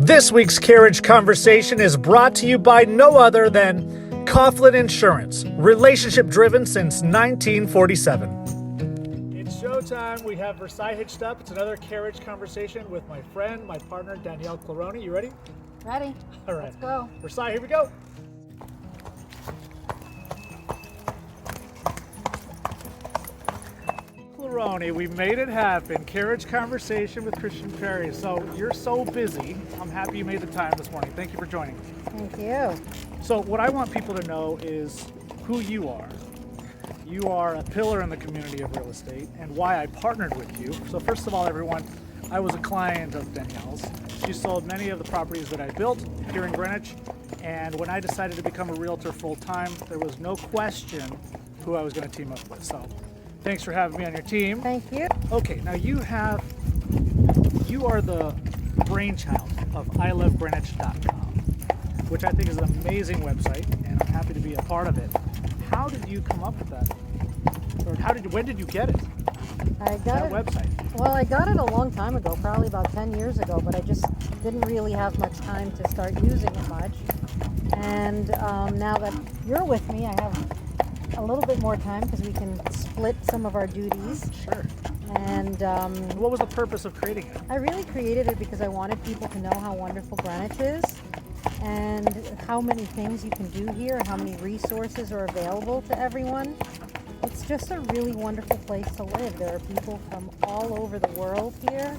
This week's Carriage Conversation is brought to you by no other than Coughlin Insurance, relationship driven since 1947. It's showtime. We have Versailles hitched up. It's another Carriage Conversation with my friend, my partner, Danielle Claroni. You ready? Ready. All right. Let's go. Versailles, here we go. Claroni, we made it happen. Carriage Conversation with Christian Perry. So you're so busy. I'm happy you made the time this morning. Thank you for joining. Thank you. So what I want people to know is who you are. You are a pillar in the community of real estate and why I partnered with you. So first of all, everyone, I was a client of Danielle's. She sold many of the properties that I built here in Greenwich. And when I decided to become a realtor full time, there was no question who I was going to team up with. So thanks for having me on your team. Thank you. Okay, now you are the brainchild of ilovegreenwich.com, which I think is an amazing website, and I'm happy to be a part of it. How did you come up with that? Or when did you get it? I got that website. Well, I got it a long time ago, probably about 10 years ago, but I just didn't really have much time to start using it much. And now that you're with me, I have a little bit more time because we can split some of our duties. Sure. And what was the purpose of creating it? I really created it because I wanted people to know how wonderful Greenwich is and how many things you can do here and how many resources are available to everyone. It's just a really wonderful place to live. There are people from all over the world here,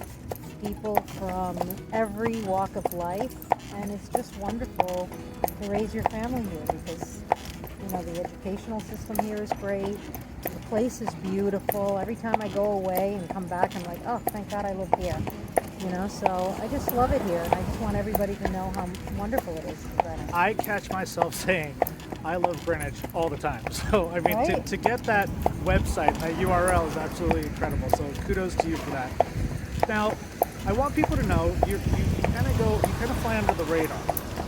people from every walk of life, and it's just wonderful to raise your family here because the educational system here is great. The place is beautiful. Every time I go away and come back, I'm like, oh, thank God I live here. So I just love it here, and I just want everybody to know how wonderful it is in Greenwich. I catch myself saying, I love Greenwich all the time. So, I mean, right? to get that website, that URL is absolutely incredible. So kudos to you for that. Now, I want people to know, you kind of fly under the radar,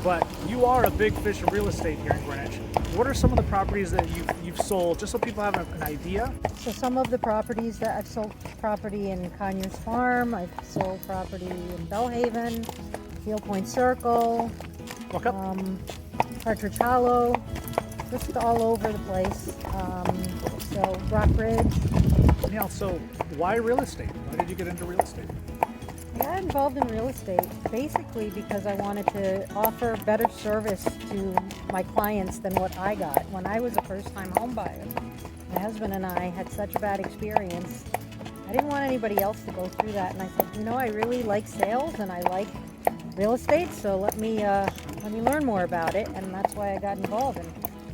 but you are a big fish in real estate here in Greenwich. What are some of the properties that you've sold, just so people have an idea? So some of the properties that I've sold, property in Conyers Farm, I've sold property in Bellhaven, Field Point Circle, Walk up. Partridge Hollow, just all over the place. So Rock Ridge. Danielle, so why real estate? Why did you get into real estate? I got involved in real estate basically because I wanted to offer better service to my clients than what I got when I was a first-time home buyer. My husband and I had such a bad experience. I didn't want anybody else to go through that, and I said, I really like sales and I like real estate, so let me learn more about it, and that's why I got involved. And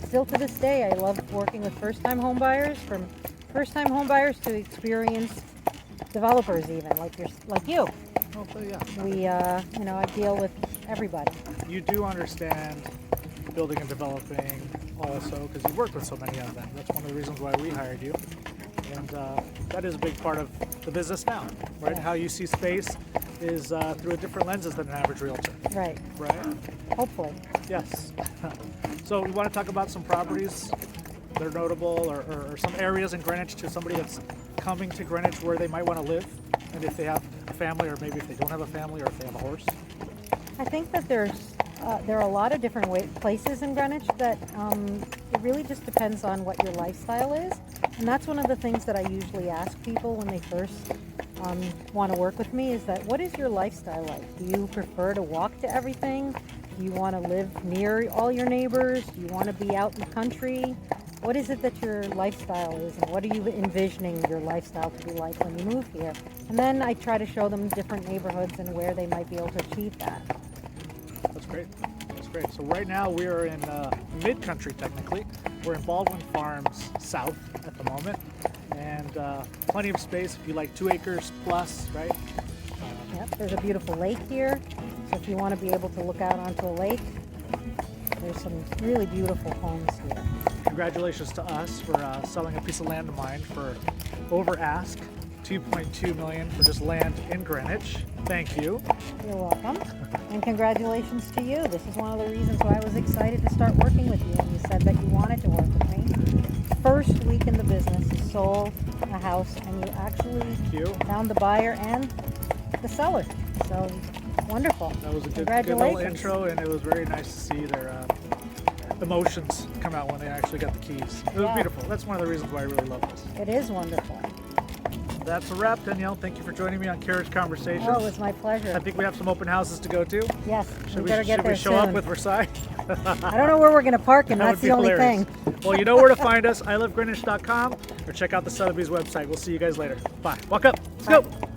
still to this day, I love working with first-time home buyers, from first-time home buyers to experienced developers, even like you. Oh, yeah. I deal with everybody. You do understand building and developing also, because you work with so many of them. That's one of the reasons why we hired you. And that is a big part of the business now, right? Yeah. How you see space is through a different lenses than an average realtor. Right. Right? Hopefully. Yes. So we want to talk about some properties that are notable or some areas in Greenwich to somebody that's coming to Greenwich where they might want to live, and if they have a family, or maybe if they don't have a family, or if they have a horse. I think that there are a lot of different places in Greenwich that it really just depends on what your lifestyle is, and that's one of the things that I usually ask people when they first want to work with me is that, what is your lifestyle like? Do you prefer to walk to everything? Do you want to live near all your neighbors? Do you want to be out in the country? What is it that your lifestyle is, and what are you envisioning your lifestyle to be like when you move here? And then I try to show them different neighborhoods and where they might be able to achieve that. That's great. That's great. So right now we're in mid-country technically. We're in Baldwin Farms South at the moment, and plenty of space if you like 2 acres plus, right? Yep, there's a beautiful lake here, so if you want to be able to look out onto a lake, there's some really beautiful homes here. Congratulations to us for selling a piece of land of mine for over ask, $2.2 million for just land in Greenwich. Thank you. You're welcome. And congratulations to you. This is one of the reasons why I was excited to start working with you, and you said that you wanted to work with me. First week in the business, you sold a house, and you actually found the buyer and the seller. So Wonderful. That was a good little Congratulations. intro, and it was very nice to see their emotions come out when they actually got the keys. It was Yeah. beautiful. That's one of the reasons why I really love this. It is wonderful. That's a wrap, Danielle. Thank you for joining me on Carriage Conversations. Oh, it was my pleasure. I think we have some open houses to go to. Yes, Should we better get should there we show soon. up with Versailles? I don't know where we're going to park him. That That's would be the only hilarious. thing. Well, you know where to find us. ILiveGreenwich.com or check out the Sotheby's website. We'll see you guys later. Bye. Walk up. Let's go.